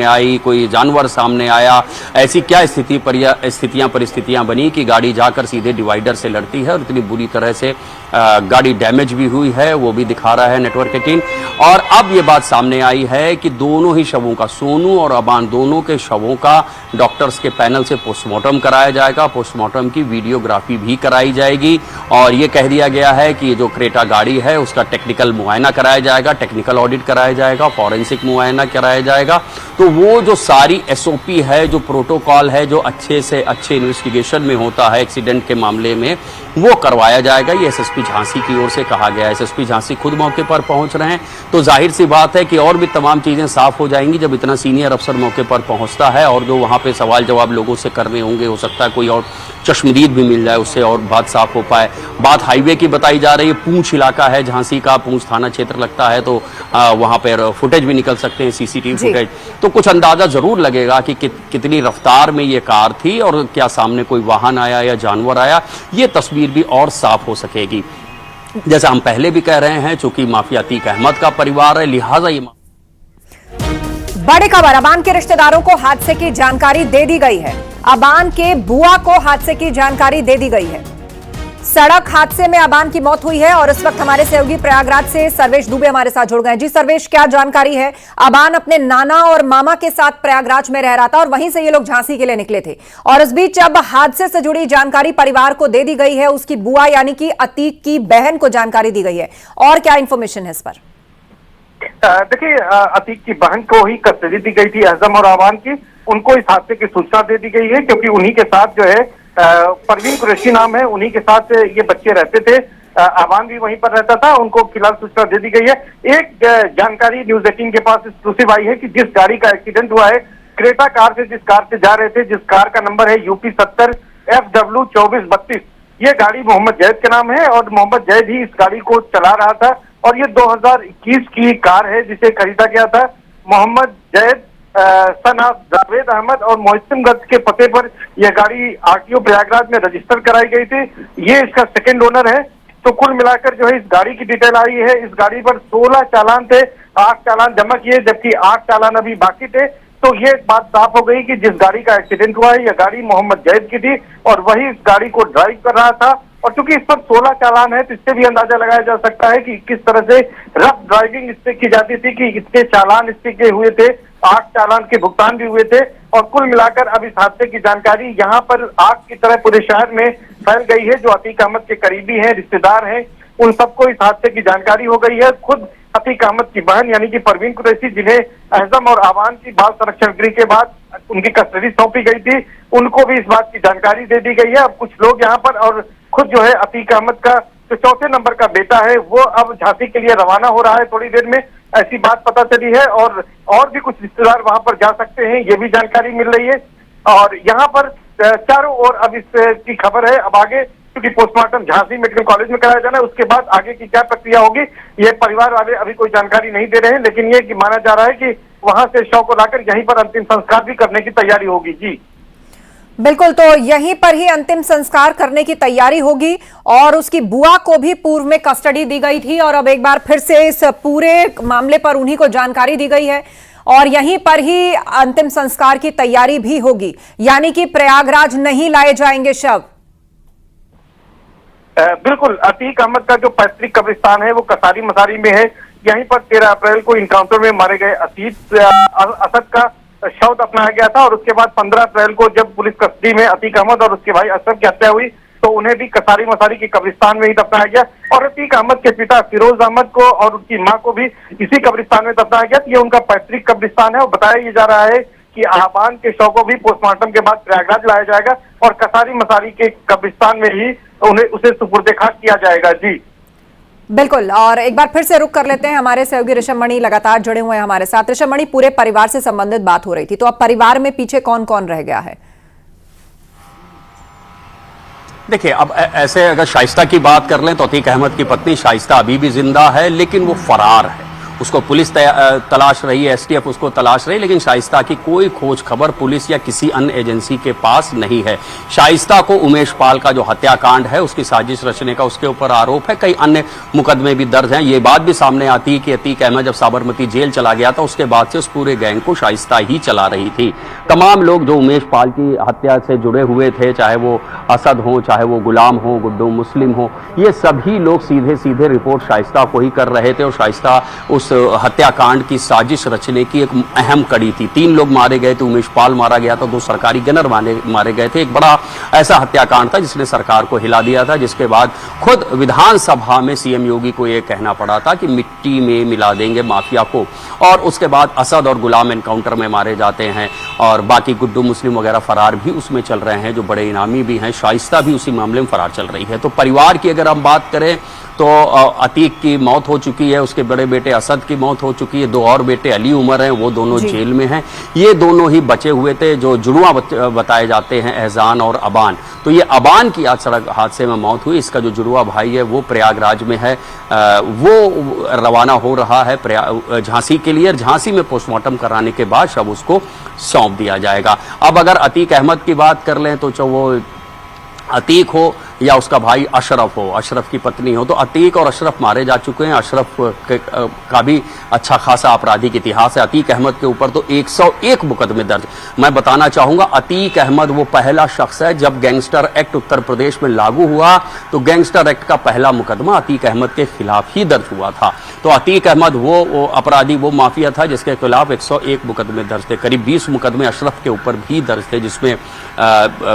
आई, कोई जानवर सामने आया, ऐसी क्या परिस्थितियां बनी कि गाड़ी जाकर सीधे डिवाइडर से लड़ती है और इतनी बुरी तरह से गाड़ी डैमेज भी हुई है, वो भी दिखा रहा है नेटवर्क 18। और अब ये बात सामने आई है कि दोनों ही शवों का, सोनू और अबान दोनों के शवों का डॉक्टर्स के पैनल से पोस्टमार्टम कराया जाएगा, पोस्टमार्टम की वीडियोग्राफी भी कराई जाएगी और ये कह दिया गया है कि ये जो क्रेटा गाड़ी है उसका टेक्निकल मुआयना कराया जाएगा, टेक्निकल ऑडिट कराया जाएगा, फॉरेंसिक मुआयना कराया जाएगा। तो वो जो सारी एसओपी है, जो प्रोटोकॉल है, जो अच्छे से अच्छे इन्वेस्टिगेशन में होता है एक्सीडेंट के मामले में, वो करवाया जाएगा। ये एसएसपी झांसी की ओर से कहा गया है। एसएसपी झांसी खुद मौके पर पहुंच रहे हैं, तो जाहिर सी बात है कि और भी तमाम चीजें साफ हो जाएंगी जब इतना सीनियर अफसर मौके पर पहुंचता है। और जो वहां पे सवाल जवाब लोगों से करने होंगे, हो सकता है कोई और चश्मदीद भी मिल जाए, उससे और बात साफ हो पाए। बात हाईवे की बताई जा रही है, पूंछ इलाका है झांसी का, पूंछ थाना क्षेत्र लगता है, तो वहां पर फुटेज भी निकल सकते हैं, सीसीटीवी फुटेज। तो कुछ अंदाजा जरूर लगेगा कि कितनी रफ्तार में ये कार थी और क्या सामने कोई वाहन आया या जानवर आया, ये तस्वीर भी और साफ हो सकेगी। जैसा हम पहले भी कह रहे हैं, चूंकि माफिया अतीक अहमद का परिवार है, लिहाजा ये बड़ी खबर, अबान के रिश्तेदारों को हादसे की जानकारी दे दी गई है। अबान के बुआ को हादसे की जानकारी दे दी गई है। सड़क हादसे में अबान की मौत हुई है और इस वक्त हमारे सहयोगी प्रयागराज से सर्वेश दुबे हमारे साथ जुड़ गए हैं। जी सर्वेश, क्या जानकारी है? अबान अपने नाना और मामा के साथ प्रयागराज में रह रहा था और वहीं से ये लोग झांसी के लिए निकले थे और इस बीच अब हादसे से जुड़ी जानकारी परिवार को दे दी गई है। उसकी बुआ यानी कि अतीक की बहन को जानकारी दी गई है, और क्या इंफॉर्मेशन है इस पर? देखिए, अतीक की बहन को ही कस्टडी दी गई थी अजम और अबान की। उनको इस हादसे की सूचना दे दी गई है क्योंकि उन्हीं के साथ जो है परवीन कुरैशी नाम है, उन्हीं के साथ ये बच्चे रहते थे। अबान भी वहीं पर रहता था, उनको फिलहाल सूचना दे दी गई है। एक जानकारी न्यूज 18 के पास एक्सक्लूसिव आई है कि जिस गाड़ी का एक्सीडेंट हुआ है, क्रेटा कार से जिस कार से जा रहे थे, जिस कार का नंबर है UP 70 FW 2432, ये गाड़ी मोहम्मद जैद के नाम है और मोहम्मद जैद ही इस गाड़ी को चला रहा था। और ये 2021 की कार है जिसे खरीदा गया था। मोहम्मद जैद सन ऑफ जावेद अहमद और मोहसिनगंज के पते पर यह गाड़ी RTO प्रयागराज में रजिस्टर कराई गई थी। ये इसका सेकंड ओनर है। तो कुल मिलाकर जो है इस गाड़ी की डिटेल आई है। इस गाड़ी पर 16 चालान थे, 8 चालान जमा किए जबकि 8 चालान अभी बाकी थे। तो ये बात साफ हो गई कि जिस गाड़ी का एक्सीडेंट हुआ है, यह गाड़ी मोहम्मद जैद की थी और वही इस गाड़ी को ड्राइव कर रहा था। और चूंकि इस पर 16 चालान है तो इससे भी अंदाजा लगाया जा सकता है कि किस तरह से रफ ड्राइविंग इससे की जाती थी कि इतने चालान इसके के हुए थे, 8 चालान के भुगतान भी हुए थे। और कुल मिलाकर अब इस हादसे की जानकारी यहाँ पर आग की तरह पूरे शहर में फैल गई है। जो अतीक अहमद के करीबी हैं, रिश्तेदार हैं, उन सबको इस हादसे की जानकारी हो गई है। खुद अतीक अहमद की बहन यानी कि परवीन कुरैशी, जिन्हें अजम और अबान की बाल संरक्षण गृह के बाद उनकी कस्टडी सौंपी गई थी, उनको भी इस बात की जानकारी दे दी गई है। अब कुछ लोग यहाँ पर, और खुद जो है अतीक अहमद का जो चौथे नंबर का बेटा है, वो अब झांसी के लिए रवाना हो रहा है थोड़ी देर में, ऐसी बात पता चली है। और भी कुछ रिश्तेदार वहां पर जा सकते हैं, ये भी जानकारी मिल रही है। और यहाँ पर चारों ओर अब इस की खबर है। अब आगे क्योंकि पोस्टमार्टम झांसी मेडिकल कॉलेज में कराया जाना है, उसके बाद आगे की क्या प्रक्रिया होगी ये परिवार वाले अभी कोई जानकारी नहीं दे रहे हैं। लेकिन ये कि माना जा रहा है कि वहां से शव को लाकर यहीं पर अंतिम संस्कार भी करने की तैयारी होगी। जी बिल्कुल, तो यहीं पर ही अंतिम संस्कार करने की तैयारी होगी और उसकी बुआ को भी पूर्व में कस्टडी दी गई थी और अब एक बार फिर से इस पूरे मामले पर उन्हीं को जानकारी दी गई है और यहीं पर ही अंतिम संस्कार की तैयारी भी होगी, यानी कि प्रयागराज नहीं लाए जाएंगे शव। बिल्कुल, अतीक अहमद का जो पैतृक कब्रिस्तान है वो कसारी मसारी में है। यहीं पर 13 अप्रैल को इनकाउंटर में मारे गए असद का शव दफनाया गया था और उसके बाद 15 अप्रैल को जब पुलिस कस्टडी में अतीक अहमद और उसके भाई असद की हत्या हुई तो उन्हें भी कसारी मसारी के कब्रिस्तान में ही दफनाया गया। और अतीक अहमद के पिता फिरोज अहमद को और उनकी मां को भी इसी कब्रिस्तान में दफनाया गया। ये उनका पैतृक कब्रिस्तान है और बताया ये जा रहा है कि अबान के शव को भी पोस्टमार्टम के बाद प्रयागराज लाया जाएगा और कसारी मसारी के कब्रिस्तान में ही उसे सुपुर्दे खाक किया जाएगा। जी बिल्कुल, और एक बार फिर से रुक कर लेते हैं। हमारे सहयोगी ऋषभ मणि लगातार जुड़े हुए हैं हमारे साथ। ऋषभ मणि, पूरे परिवार से संबंधित बात हो रही थी, तो अब परिवार में पीछे कौन कौन रह गया है? देखिए, अब ऐसे अगर शाइस्ता की बात कर लें तो अतीक अहमद की पत्नी शाइस्ता अभी भी जिंदा है, लेकिन वो फरार है। उसको पुलिस तलाश रही है, एसटीएफ उसको तलाश रही, लेकिन शाइस्ता की कोई खोज खबर पुलिस या किसी अन्य एजेंसी के पास नहीं है। शाइस्ता को उमेश पाल का जो हत्याकांड है उसकी साजिश रचने का उसके ऊपर आरोप है, कई अन्य मुकदमे भी दर्ज हैं। ये बात भी सामने आती है कि अतीक अहमद जब साबरमती जेल चला गया था उसके बाद से उस पूरे गैंग को शाइस्ता ही चला रही थी। तमाम लोग जो उमेश पाल की हत्या से जुड़े हुए थे, चाहे वो असद हो, चाहे वो गुलाम हो, गुड्डू मुस्लिम हो, ये सभी लोग सीधे सीधे रिपोर्ट शाइस्ता को ही कर रहे थे और शाइस्ता उस हत्याकांड की साजिश रचने की एक अहम कड़ी थी। 3 लोग मारे गए थे, उमेश पाल मारा गया था, 2 सरकारी गनर मारे गए थे। एक बड़ा ऐसा हत्याकांड था जिसने सरकार को हिला दिया था, जिसके बाद खुद विधानसभा में सीएम योगी को यह कहना पड़ा था कि मिट्टी में मिला देंगे माफिया को। और उसके बाद असद और गुलाम एनकाउंटर में मारे जाते हैं और बाकी गुड्डू मुस्लिम वगैरह फरार भी उसमें चल रहे हैं, जो बड़े इनामी भी हैं। शाइस्ता भी उसी मामले में फरार चल रही है। तो परिवार की अगर हम बात करें तो अतीक की मौत हो चुकी है, उसके बड़े बेटे असद की मौत हो चुकी है, 2 और बेटे अली उमर हैं, वो दोनों जेल में हैं। ये दोनों ही बचे हुए थे जो जुड़वा बताए जाते हैं, एहसान और अबान। तो ये अबान की आज सड़क हादसे में मौत हुई। इसका जो जुड़वा भाई है वो प्रयागराज में है, वो रवाना हो रहा है झांसी के लिए। झांसी में पोस्टमार्टम कराने के बाद शव उसको सौंप दिया जाएगा। अब अगर अतीक अहमद की बात कर लें तो वो अतीक हो या उसका भाई अशरफ हो, अशरफ की पत्नी हो, तो अतीक और अशरफ मारे जा चुके हैं। अशरफ का भी अच्छा खासा आपराधिक इतिहास है। अतीक अहमद के ऊपर तो 101 मुकदमे दर्ज। मैं बताना चाहूंगा, अतीक अहमद वो पहला शख्स है, जब गैंगस्टर एक्ट उत्तर प्रदेश में लागू हुआ तो गैंगस्टर एक्ट का पहला मुकदमा अतीक अहमद के खिलाफ ही दर्ज हुआ था। तो अतीक अहमद वो अपराधी, वो माफिया था जिसके खिलाफ 101 मुकदमे दर्ज थे। करीब 20 मुकदमे अशरफ के ऊपर भी दर्ज थे, जिसमें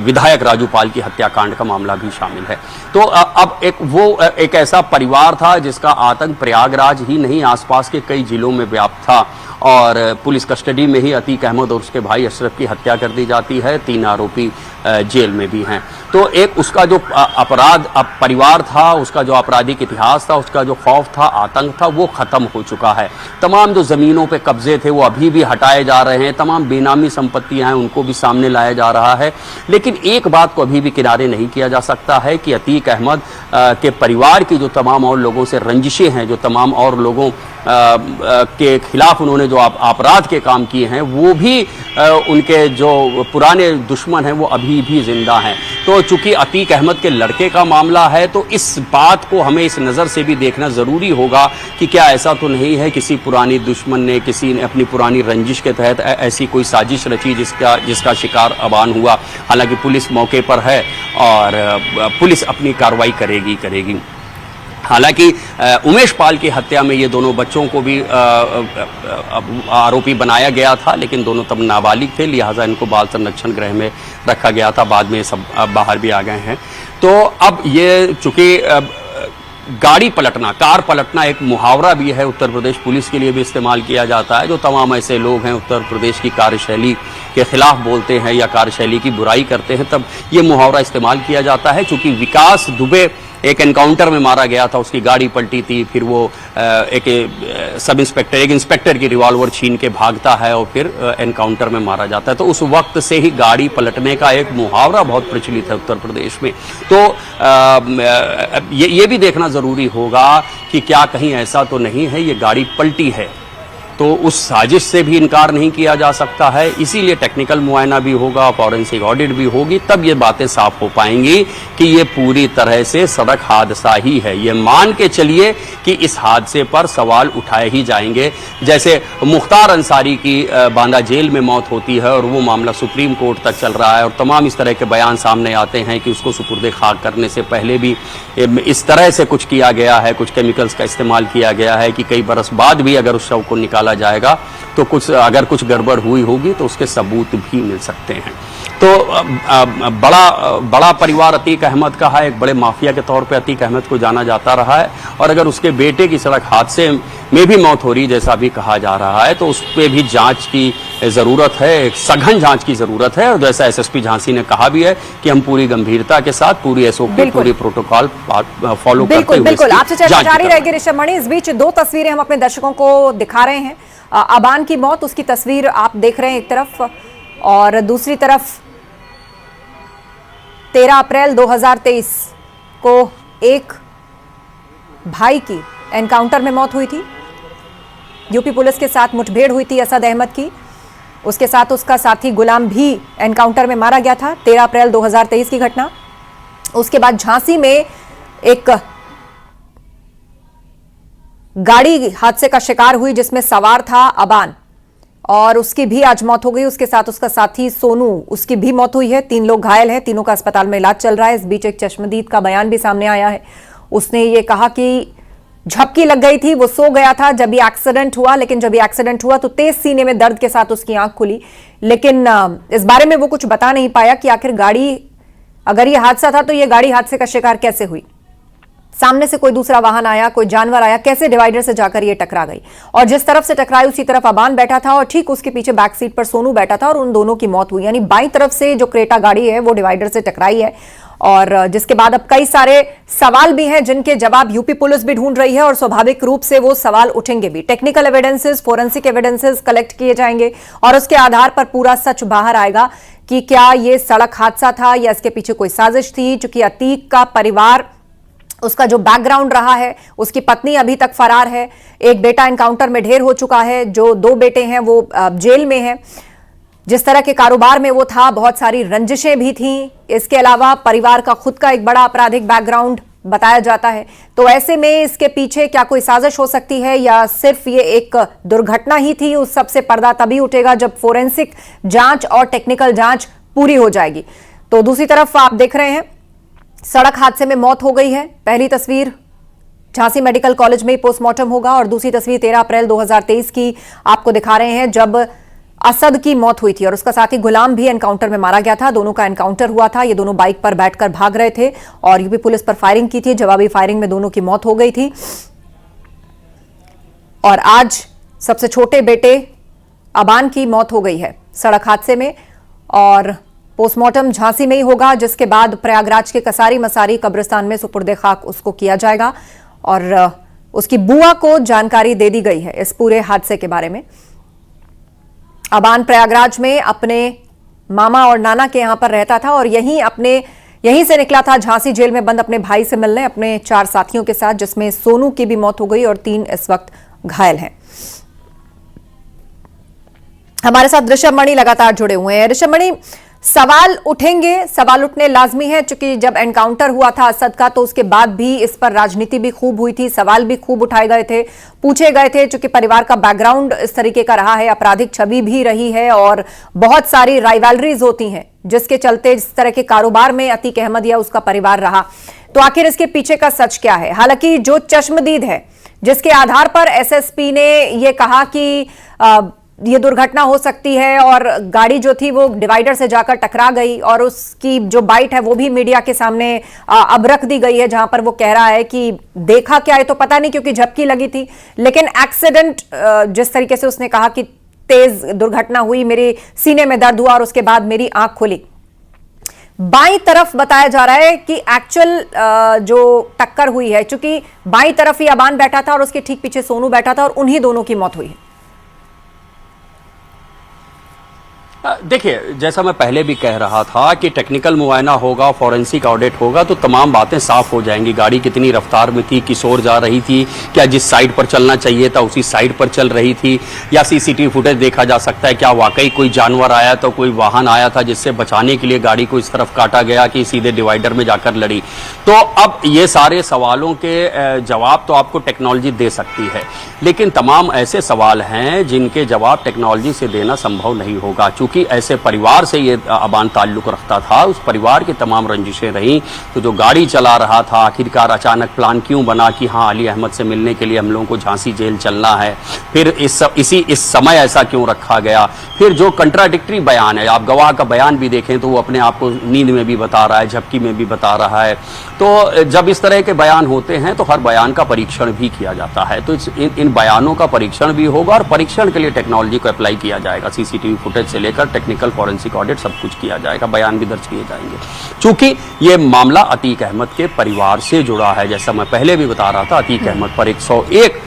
विधायक राजू पाल की हत्याकांड का मामला भी शामिल है। तो अब एक ऐसा परिवार था जिसका आतंक प्रयागराज ही नहीं आसपास के कई जिलों में व्याप्त था और पुलिस कस्टडी में ही अतीक अहमद और उसके भाई अशरफ की हत्या कर दी जाती है। 3 आरोपी जेल में भी हैं। तो एक उसका जो अपराध परिवार था, उसका जो आपराधिक इतिहास था, उसका जो खौफ था, आतंक था, वो खत्म हो चुका है। तमाम जो जमीनों पे कब्जे थे वो अभी भी हटाए जा रहे हैं, तमाम बेनामी संपत्तियां हैं उनको भी सामने लाया जा रहा है। लेकिन एक बात को अभी भी किनारे नहीं किया जा सकता है कि अतीक अहमद के परिवार की जो तमाम और लोगों से रंजिशें हैं, जो तमाम और लोगों के खिलाफ उन्होंने जो अपराध के काम किए हैं, वो भी उनके जो पुराने दुश्मन हैं वो अभी भी जिंदा हैं। तो चूंकि अतीक अहमद के लड़के का मामला है तो इस बात को हमें इस नज़र से भी देखना ज़रूरी होगा कि क्या ऐसा तो नहीं है किसी पुरानी दुश्मन ने, किसी ने अपनी पुरानी रंजिश के तहत ऐसी कोई साजिश रची जिसका शिकार अबान हुआ। हालांकि पुलिस मौके पर है और पुलिस अपनी कार्रवाई करेगी। हालांकि उमेश पाल की हत्या में ये दोनों बच्चों को भी आरोपी बनाया गया था, लेकिन दोनों तब नाबालिग थे, लिहाजा इनको बाल संरक्षण गृह में रखा गया था। बाद में सब बाहर भी आ गए हैं। तो अब ये चूंकि गाड़ी पलटना, कार पलटना एक मुहावरा भी है, उत्तर प्रदेश पुलिस के लिए भी इस्तेमाल किया जाता है। जो तमाम ऐसे लोग हैं उत्तर प्रदेश की कार्यशैली के खिलाफ बोलते हैं या कार्यशैली की बुराई करते हैं, तब ये मुहावरा इस्तेमाल किया जाता है। चूंकि विकास दुबे एक एनकाउंटर में मारा गया था, उसकी गाड़ी पलटी थी, फिर वो एक इंस्पेक्टर की रिवॉल्वर छीन के भागता है और फिर एनकाउंटर में मारा जाता है। तो उस वक्त से ही गाड़ी पलटने का एक मुहावरा बहुत प्रचलित है उत्तर प्रदेश में। तो ये भी देखना जरूरी होगा कि क्या कहीं ऐसा तो नहीं है ये गाड़ी पलटी है, तो उस साजिश से भी इनकार नहीं किया जा सकता है। इसीलिए टेक्निकल मुआयना भी होगा, फॉरेंसिक ऑडिट भी होगी, तब ये बातें साफ हो पाएंगी कि ये पूरी तरह से सड़क हादसा ही है। ये मान के चलिए कि इस हादसे पर सवाल उठाए ही जाएंगे। जैसे मुख्तार अंसारी की बांदा जेल में मौत होती है और वो मामला सुप्रीम कोर्ट तक चल रहा है और तमाम इस तरह के बयान सामने आते हैं कि उसको सुपुर्दे खाक करने से पहले भी इस तरह से कुछ किया गया है, कुछ केमिकल्स का इस्तेमाल किया गया है कि कई बरस बाद भी अगर उस शव को निकाला जाएगा तो अगर कुछ गड़बड़ हुई होगी तो उसके सबूत भी मिल सकते हैं। तो बड़ा परिवार अतीक अहमद का है, एक बड़े माफिया के तौर पे अतीक अहमद को जाना जाता रहा है और अगर उसके बेटे की सड़क हादसे में भी मौत हो रही जैसा भी कहा जा रहा है तो उस पर भी जांच की जरूरत है, एक सघन जांच की जरूरत है। और जैसा एसएसपी झांसी ने कहा भी है कि हम पूरी गंभीरता के साथ पूरी एसओपी, पूरी प्रोटोकॉल फॉलो करते हुए बिल्कुल आपसे चर्चा जारी रहेगी ऋषभ मणि। इस बीच 2 तस्वीरें हम अपने दर्शकों को दिखा रहे हैं। अबान की मौत, उसकी तस्वीर आप देख रहे हैं एक तरफ, और दूसरी तरफ 13 अप्रैल 2023 को एक भाई की एनकाउंटर में मौत हुई थी। यूपी पुलिस के साथ मुठभेड़ हुई थी असद अहमद की। उसके साथ उसका साथी गुलाम भी एनकाउंटर में मारा गया था, 13 अप्रैल 2023 की घटना। उसके बाद झांसी में एक गाड़ी हादसे का शिकार हुई जिसमें सवार था अबान, और उसकी भी आज मौत हो गई। उसके साथ उसका साथी सोनू, उसकी भी मौत हुई है। 3 लोग घायल हैं, तीनों का अस्पताल में इलाज चल रहा है। इस बीच एक चश्मदीद का बयान भी सामने आया है। उसने ये कहा कि झपकी लग गई थी, वो सो गया था जब ये एक्सीडेंट हुआ, लेकिन जब ये एक्सीडेंट हुआ तो तेज सीने में दर्द के साथ उसकी आंख खुली। लेकिन इस बारे में वो कुछ बता नहीं पाया कि आखिर गाड़ी, अगर ये हादसा था तो ये गाड़ी हादसे का शिकार कैसे हुई। सामने से कोई दूसरा वाहन आया, कोई जानवर आया, कैसे डिवाइडर से जाकर ये टकरा गई, और जिस तरफ से टकराई उसी तरफ अबान बैठा था और ठीक उसके पीछे बैक सीट पर सोनू बैठा था, और उन दोनों की मौत हुई। यानी बाईं तरफ से जो क्रेटा गाड़ी है वो डिवाइडर से टकराई है, और जिसके बाद अब कई सारे सवाल भी हैं जिनके जवाब यूपी पुलिस भी ढूंढ रही है, और स्वाभाविक रूप से वो सवाल उठेंगे भी। Technical evidences, forensic evidences collect किए जाएंगे और उसके आधार पर पूरा सच बाहर आएगा कि क्या ये सड़क हादसा था या इसके पीछे कोई साजिश थी। चूंकि अतीक का परिवार, उसका जो बैकग्राउंड रहा है, उसकी पत्नी अभी तक फरार है, एक बेटा एनकाउंटर में ढेर हो चुका है, जो 2 बेटे हैं वो जेल में हैं। जिस तरह के कारोबार में वो था, बहुत सारी रंजिशें भी थीं। इसके अलावा परिवार का खुद का एक बड़ा आपराधिक बैकग्राउंड बताया जाता है। तो ऐसे में इसके पीछे क्या कोई साजिश हो सकती है या सिर्फ ये एक दुर्घटना ही थी, उस सबसे पर्दा तभी उठेगा जब फोरेंसिक जांच और टेक्निकल जांच पूरी हो जाएगी। तो दूसरी तरफ आप देख रहे हैं सड़क हादसे में मौत हो गई है। पहली तस्वीर झांसी मेडिकल कॉलेज में पोस्टमार्टम होगा, और दूसरी तस्वीर 13 अप्रैल 2023 की आपको दिखा रहे हैं जब असद की मौत हुई थी और उसका साथी गुलाम भी एनकाउंटर में मारा गया था। दोनों का एनकाउंटर हुआ था। ये दोनों बाइक पर बैठकर भाग रहे थे और यूपी पुलिस पर फायरिंग की थी। जवाबी फायरिंग में दोनों की मौत हो गई थी। और आज सबसे छोटे बेटे अबान की मौत हो गई है सड़क हादसे में, और पोस्टमार्टम झांसी में ही होगा, जिसके बाद प्रयागराज के कसारी मसारी कब्रिस्तान में सुपुर्दे खाक उसको किया जाएगा। और उसकी बुआ को जानकारी दे दी गई है इस पूरे हादसे के बारे में। अबान प्रयागराज में अपने मामा और नाना के यहां पर रहता था और यहीं से निकला था झांसी जेल में बंद अपने भाई से मिलने अपने 4 साथियों के साथ, जिसमें सोनू की भी मौत हो गई और 3 इस वक्त घायल हैं। हमारे साथ ऋषभ मणि लगातार जुड़े हुए हैं। ऋषभ मणि, सवाल उठेंगे, सवाल उठने लाजमी है, क्योंकि जब एनकाउंटर हुआ था असद का तो उसके बाद भी इस पर राजनीति भी खूब हुई थी, सवाल भी खूब उठाए गए थे, पूछे गए थे, क्योंकि परिवार का बैकग्राउंड इस तरीके का रहा है, आपराधिक छवि भी रही है और बहुत सारी राइवलरीज होती हैं जिसके चलते इस तरह के कारोबार में अतीक अहमद या उसका परिवार रहा। तो आखिर इसके पीछे का सच क्या है? हालांकि जो चश्मदीद है जिसके आधार पर एसएसपी ने यह कहा कि ये दुर्घटना हो सकती है और गाड़ी जो थी वो डिवाइडर से जाकर टकरा गई, और उसकी जो बाइट है वो भी मीडिया के सामने अब रख दी गई है, जहां पर वो कह रहा है कि देखा क्या है तो पता नहीं क्योंकि झपकी लगी थी, लेकिन एक्सीडेंट जिस तरीके से उसने कहा कि तेज दुर्घटना हुई, मेरे सीने में दर्द हुआ और उसके बाद मेरी आंख खुली। बाईं तरफ बताया जा रहा है कि एक्चुअल जो टक्कर हुई है, चूंकि बाईं तरफ ही अबान बैठा था और उसके ठीक पीछे सोनू बैठा था और उन्हीं दोनों की मौत हुई है। देखिए, जैसा मैं पहले भी कह रहा था कि टेक्निकल मुआयना होगा, फॉरेंसिक ऑडिट होगा तो तमाम बातें साफ हो जाएंगी। गाड़ी कितनी रफ्तार में थी, किस ओर जा रही थी, क्या जिस साइड पर चलना चाहिए था उसी साइड पर चल रही थी, या सीसीटीवी फुटेज देखा जा सकता है, क्या वाकई कोई जानवर आया तो कोई वाहन आया था जिससे बचाने के लिए गाड़ी को इस तरफ काटा गया कि सीधे डिवाइडर में जाकर लड़ी। तो अब ये सारे सवालों के जवाब तो आपको टेक्नोलॉजी दे सकती है, लेकिन तमाम ऐसे सवाल हैं जिनके जवाब टेक्नोलॉजी से देना संभव नहीं होगा। कि ऐसे परिवार से ये अबान ताल्लुक रखता था, उस परिवार की तमाम रंजिशें रहीं, तो जो गाड़ी चला रहा था आखिरकार अचानक प्लान क्यों बना कि हाँ अली अहमद से मिलने के लिए हम लोगों को झांसी जेल चलना है, फिर इस समय ऐसा क्यों रखा गया, फिर जो कंट्राडिक्टरी बयान है, आप गवाह का बयान भी देखें तो वो अपने आप को नींद में भी बता रहा है, झपकी में भी बता रहा है। तो जब इस तरह के बयान होते हैं तो हर बयान का परीक्षण भी किया जाता है, तो इन बयानों का परीक्षण भी होगा और परीक्षण के लिए टेक्नोलॉजी को अप्लाई किया जाएगा, सीसीटीवी फुटेज से लेकर टेक्निकल फॉरेंसिक ऑडिट सब कुछ किया जाएगा, बयान भी दर्ज किए जाएंगे। चूंकि ये मामला अतीक अहमद के परिवार से जुड़ा है, जैसा मैं पहले भी बता रहा था, अतीक अहमद पर 101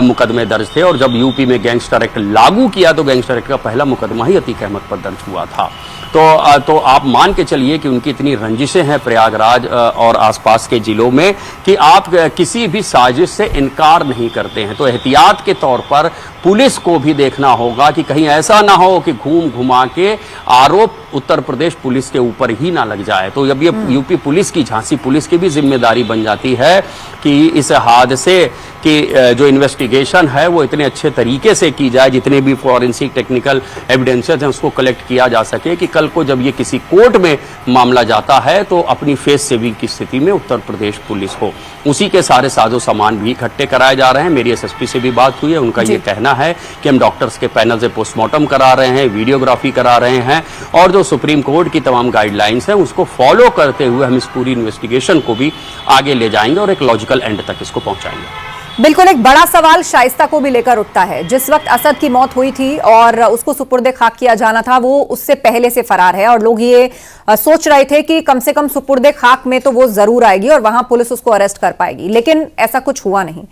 मुकदमे दर्ज थे और जब यूपी में गैंगस्टर एक्ट लागू किया तो गैंगस्टर एक्ट का पहला मुकदमा ही अतीक अहमद पर दर्ज हुआ था। तो आप मान के चलिए कि उनकी इतनी रंजिशें हैं प्रयागराज और आसपास के जिलों में कि आप किसी भी साजिश से इनकार नहीं करते हैं। तो एहतियात के तौर पर पुलिस को भी देखना होगा कि कहीं ऐसा ना हो कि घूम घुमा के आरोप उत्तर प्रदेश पुलिस के ऊपर ही ना लग जाए। तो अब ये यूपी पुलिस की, झांसी पुलिस की भी जिम्मेदारी बन जाती है कि इस हादसे की जो इन्वेस्टिगेशन है वो इतने अच्छे तरीके से की जाए, जितने भी फॉरेंसिक टेक्निकल एविडेंसेस हैं उसको कलेक्ट किया जा सके कि कल को जब ये किसी कोर्ट में मामला जाता है तो अपनी फेस सेविंग की स्थिति में उत्तर प्रदेश पुलिस हो। उसी के सारे साजो सामान भी इकट्ठे कराए जा रहे हैं। मेरी एसएसपी से भी बात हुई है, उनका ये कहना है कि हम डॉक्टर्स के पैनल से पोस्टमार्टम करा रहे हैं, वीडियोग्राफी करा रहे हैं और जो सुप्रीम कोर्ट की तमाम गाइडलाइंस हैं उसको फॉलो करते हुए हम इस पूरी इन्वेस्टिगेशन को भी आगे ले जाएंगे और एक लॉजिकल एंड तक इसको पहुंचाएंगे। बिल्कुल, एक बड़ा सवाल शाइस्ता को भी लेकर उठता है। जिस वक्त असद की मौत हुई थी और उसको सुपुर्दे खाक किया जाना था, वो उससे पहले से फरार है और लोग ये सोच रहे थे कि कम से कम सुपुर्दे खाक में तो वो जरूर आएगी और वहां पुलिस उसको अरेस्ट कर पाएगी, लेकिन ऐसा कुछ हुआ नहीं।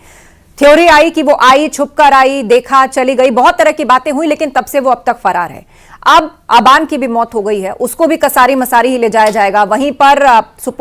थ्योरी आई कि वो आई, छुप कर आई, देखा, चली गई, बहुत तरह की बातें हुई, लेकिन तब से वो अब तक फरार है। अब अबान की भी मौत हो गई है, उसको भी कसारी मसारी ही ले जाया जाएगा। वहीं पर सुपुर्दे